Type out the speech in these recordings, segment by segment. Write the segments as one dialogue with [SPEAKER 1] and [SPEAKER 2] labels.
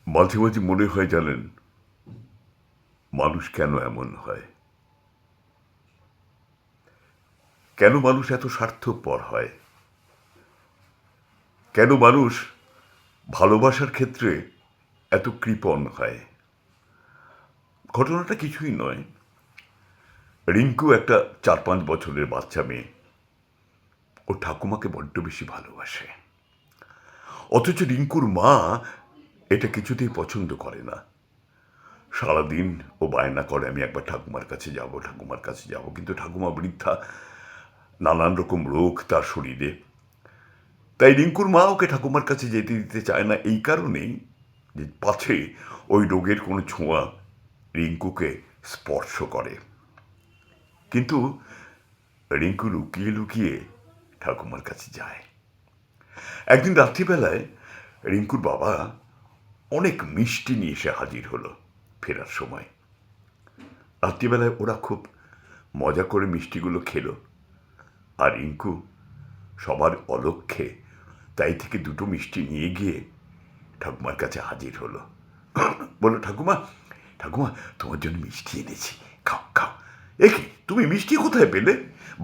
[SPEAKER 1] মাঝে মাঝে মনে হয় জানেন, মানুষ কেন এমন হয়, কেন মানুষ এত স্বার্থপর হয়, কেন মানুষ ভালোবাসার ক্ষেত্রে এত কৃপণ হয়। ঘটনাটা কিছুই নয়। রিঙ্কু একটা 4-5 বছরের বাচ্চা মেয়ে। ও ঠাকুমাকে বড্ড বেশি ভালোবাসে। অথচ রিঙ্কুর মা এটা কিছুতেই পছন্দ করে না। সারাদিন ও বায়না করে, আমি একবার ঠাকুমার কাছে যাব, ঠাকুমার কাছে যাব। কিন্তু ঠাকুমা বৃদ্ধা, নানান রকম রোগ তার শরীরে। তাই রিঙ্কুর মা ওকে ঠাকুমার কাছে যেতে দিতে চায় না, এই কারণেই যে পাছে ওই রোগের কোনো ছোঁয়া রিঙ্কুকে স্পর্শ করে। কিন্তু রিঙ্কু লুকিয়ে লুকিয়ে ঠাকুমার কাছে যায়। একদিন রাত্রিবেলায় রিঙ্কুর বাবা অনেক মিষ্টি নিয়ে এসে হাজির হলো ফেরার সময়। রাত্রিবেলায় ওরা খুব মজা করে মিষ্টিগুলো খেলো, আর রিঙ্কু সবার অলক্ষ্যে তাই থেকে 2টো মিষ্টি নিয়ে গিয়ে ঠাকুমার কাছে হাজির হলো। বললো, ঠাকুমা ঠাকুমা, তোমার জন্য মিষ্টি এনেছি, খাও খাও। কি, তুমি মিষ্টি কোথায় পেলে?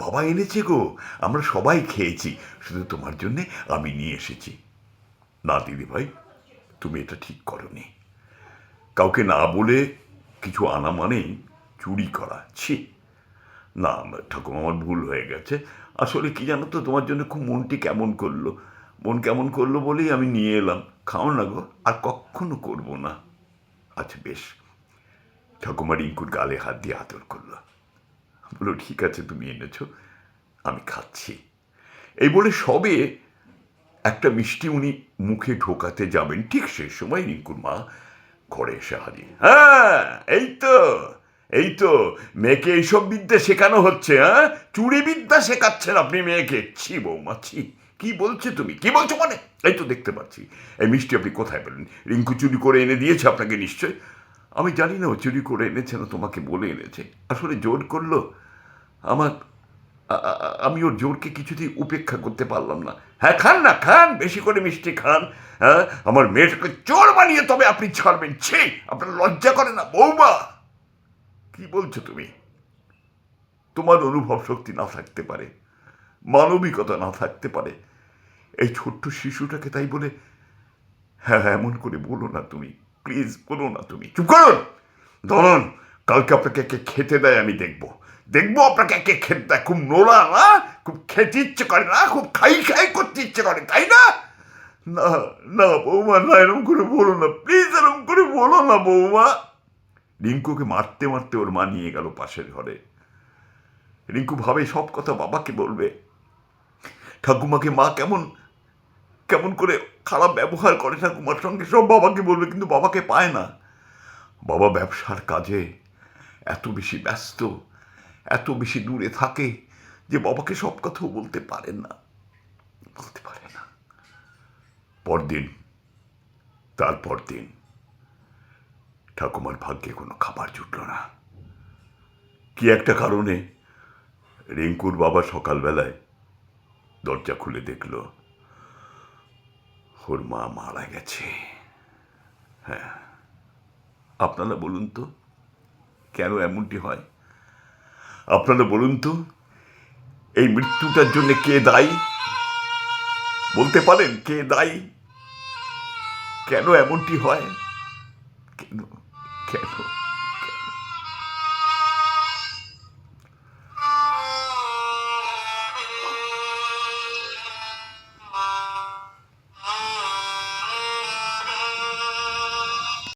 [SPEAKER 1] বাবা এনেছে গো, আমরা সবাই খেয়েছি, শুধু তোমার জন্যে আমি নিয়ে এসেছি। না দিদি ভাই, তুমি এটা ঠিক করনি। কাউকে না বলে কিছু আনা মানেই চুরি করা। ছি! না ঠাকুমা, আমার ভুল হয়ে গেছে। আসলে কি জানো তো, তোমার জন্য খুব মনটি কেমন করলো, মন কেমন করলো বলেই আমি নিয়ে এলাম। খাও না গো, আর কখনো করবো না। আচ্ছা বেশ। ঠাকুমা রিঙ্কুর গালে হাত দিয়ে আদর করলো, বললো, ঠিক আছে, তুমি এনেছো, আমি খাচ্ছি। এই বলে সবে একটা মিষ্টি উনি মুখে ঢোকাতে যাবেন, ঠিক সেই সময় রিঙ্কুর মা ঘরে এসে হাজির। হ্যাঁ, এই তো এই তো মেয়েকে এইসব বিদ্যা শেখানো হচ্ছে। হ্যাঁ, চুরি বিদ্যা শেখাচ্ছেন আপনি মেয়েকে? ছি বৌমা, ছি! কি বলছো তুমি, কি বলছো? মানে এই তো দেখতে পাচ্ছি। এই মিষ্টি আপনি কোথায় পেলেন? রিঙ্কু চুরি করে এনে দিয়েছে আপনাকে নিশ্চয়। আমি জানি না ও চুরি করে এনেছে না তোমাকে বলে এনেছে, আসলে জোর করলো। আমার আমি ওর জোরকে কিছুতেই উপেক্ষা করতে পারলাম না। হ্যাঁ, খান না, খান, বেশি করে মিষ্টি খান। হ্যাঁ, আমার মেয়েটাকে চোর বানিয়ে তবে আপনি ছাড়বেন? ছি! আপনার লজ্জা করে না বৌমা? কি বলছো তুমি? তোমার অনুভব শক্তি না থাকতে পারে, মানবিকতা না থাকতে পারে, এই ছোট্ট শিশুটাকে তাই বলে হ্যাঁ এমন করে বলো না তুমি, প্লিজ বলো না তুমি। চুপ করুন, দাঁড়ান, কালকে আপনাকে কে খেতে দেয় আমি দেখবো। দেখবো আপনাকে কে খেতে দেয়। খুব নোলা না? খুব খেতে ইচ্ছে করে না? খুব খাই খাই করতে ইচ্ছে করে, তাই না? না না বৌমা, না, এরম করে বলো না, প্লিজ এরম করে বলো না বৌমা। রিঙ্কুকে মারতে মারতে ওর মা নিয়ে গেল পাশের ঘরে। রিঙ্কু ভাবে সব কথা বাবাকে বলবে, ঠাকুমাকে মা কেমন কেমন করে খারাপ ব্যবহার করে ঠাকুমার সঙ্গে, সব বাবাকে বলবে, কিন্তু বাবাকে পায় না। বাবা ব্যবসার কাজে এত বেশি ব্যস্ত, এত বেশি দূরে থাকে যে বাবাকে সব কথাও বলতে পারে না, বলতে পারে না। পরদিন, তারপর দিন ঠাকুমার ভাগ্যে কোনো খাবার জুটল না। কি একটা কারণে রিঙ্কুর বাবা সকালবেলায় দরজা খুলে দেখল ওর মা মারা গেছে। হ্যাঁ, আপনারা বলুন তো কেন এমনটি হয়? আপনারা বলুন তো, এই মৃত্যুটার জন্য কে দায়ী? বলতে পারেন কে দায়ী? কেন এমনটি হয়? কেন? কেন?